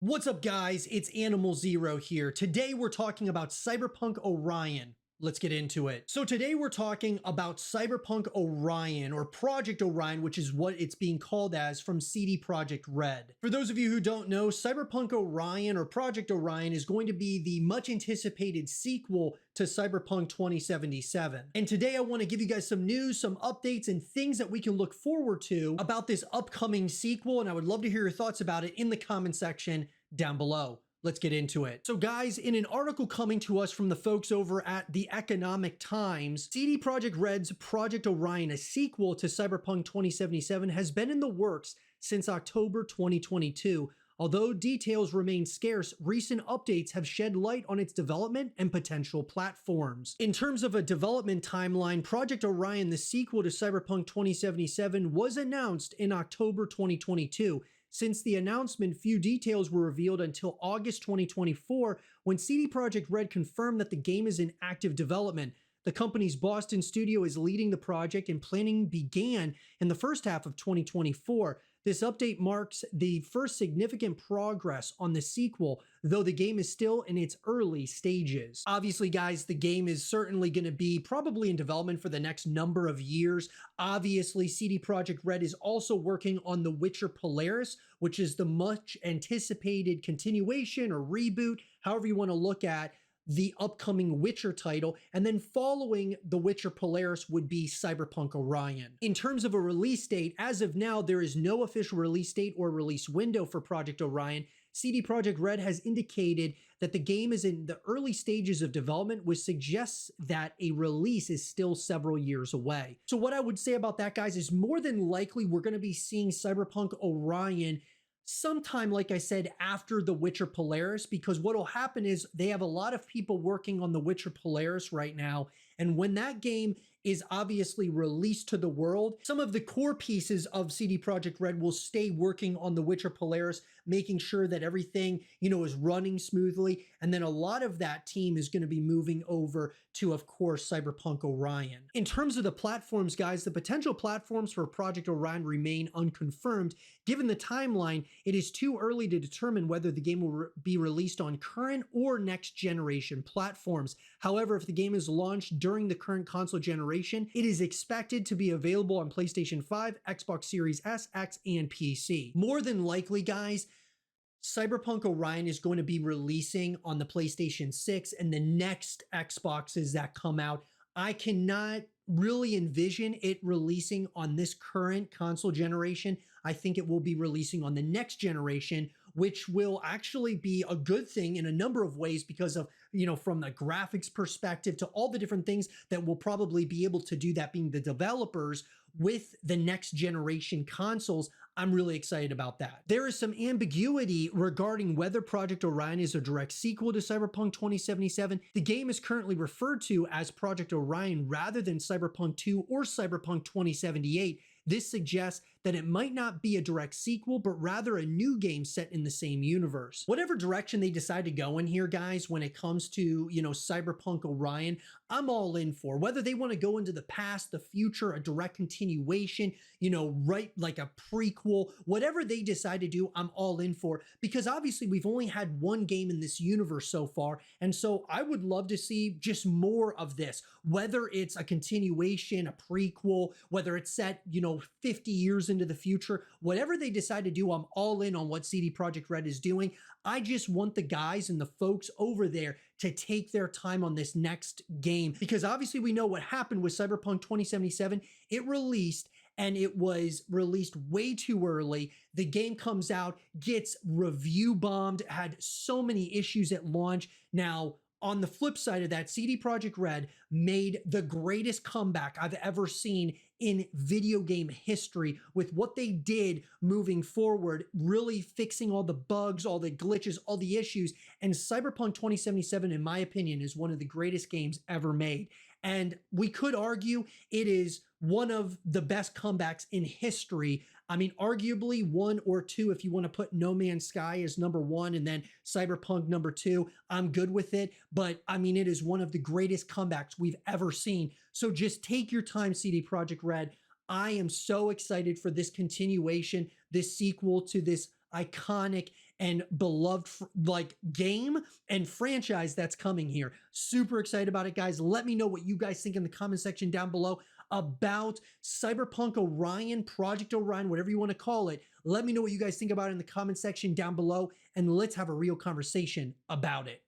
What's up, guys? It's anmlzro here. Today we're talking about Cyberpunk Orion. Let's get into it. So today we're talking about Cyberpunk Orion, or Project Orion, which is what it's being called as from cdprojektred. For those of you who don't know, Cyberpunk Orion or Project Orion is going to be the much anticipated sequel to Cyberpunk 2077. And today I want to give you guys some news, some updates, and things that we can look forward to about this upcoming sequel. And I would love to hear your thoughts about it in the comment section down below. Let's get into it. So guys, in an article coming to us from the folks over at the Economic Times, cdprojektred's Project Orion, a sequel to Cyberpunk 2077, has been in the works since October 2022. Although details remain scarce, recent updates have shed light on its development and potential platforms. In terms of a development timeline, Project Orion, the sequel to Cyberpunk 2077, was announced in October 2022. Since the announcement, few details were revealed until August 2024, when cdprojektred confirmed that the game is in active development. The company's Boston studio is leading the project, and planning began in the first half of 2024. This update marks the first significant progress on the sequel, though the game is still in its early stages. Obviously, guys, the game is certainly going to be probably in development for the next number of years. Obviously, cdprojektred is also working on The Witcher Polaris, which is the much anticipated continuation or reboot, however you want to look at the upcoming Witcher title, and then following The Witcher Polaris would be Cyberpunk Orion. In terms of a release date, as of now, there is no official release date or release window for Project Orion. cdprojektred has indicated that the game is in the early stages of development, which suggests that a release is still several years away. So what I would say about that, guys, is more than likely we're going to be seeing Cyberpunk Orion sometime, like I said, after The Witcher Polaris, because what will happen is they have a lot of people working on The Witcher Polaris right now. And when that game is obviously released to the world, some of the core pieces of cdprojektred will stay working on The Witcher Polaris, making sure that everything, is running smoothly. And then a lot of that team is going to be moving over to, of course, Cyberpunk Orion. In terms of the platforms, guys, the potential platforms for Project Orion remain unconfirmed. Given the timeline, it is too early to determine whether the game will be released on current or next generation platforms. However, if the game is launched during the current console generation, it is expected to be available on PlayStation 5, Xbox Series S, X, and PC. More than likely, guys, Cyberpunk Orion is going to be releasing on the PlayStation 6 and the next Xboxes that come out. I cannot really envision it releasing on this current console generation. I think it will be releasing on the next generation, which will actually be a good thing in a number of ways because of, from the graphics perspective to all the different things that will probably be able to do that, being the developers with the next generation consoles. I'm really excited about that. There is some ambiguity regarding whether Project Orion is a direct sequel to Cyberpunk 2077. The game is currently referred to as Project Orion rather than Cyberpunk 2 or Cyberpunk 2078. This suggests that it might not be a direct sequel, but rather a new game set in the same universe. Whatever direction they decide to go in here, guys, when it comes to, Cyberpunk Orion, I'm all in for. Whether they want to go into the past, the future, a direct continuation, right, like a prequel, whatever they decide to do, I'm all in for. Because obviously we've only had one game in this universe so far, and so I would love to see just more of this. Whether it's a continuation, a prequel, whether it's set, 50 years into the future, whatever they decide to do, I'm all in on what cdprojektred is doing. I just want the guys and the folks over there to take their time on this next game, because obviously we know what happened with Cyberpunk 2077. It released and it was released way too early. The game comes out, gets review bombed, had so many issues at launch. Now, on the flip side of that, cdprojektred made the greatest comeback I've ever seen in video game history with what they did moving forward, really fixing all the bugs, all the glitches, all the issues. And Cyberpunk 2077, in my opinion, is one of the greatest games ever made. And we could argue it is one of the best comebacks in history. I mean, arguably 1 or 2, if you want to put No Man's Sky as number 1 and then Cyberpunk number 2, I'm good with it. But I mean, it is one of the greatest comebacks we've ever seen. So just take your time, cdprojektred. I am so excited for this continuation, this sequel to this iconic and beloved like game and franchise that's coming here. Super excited about it, guys. Let me know what you guys think in the comment section down below about Cyberpunk Orion, Project Orion, whatever you want to call it. Let me know what you guys think about it in the comment section down below, and let's have a real conversation about it.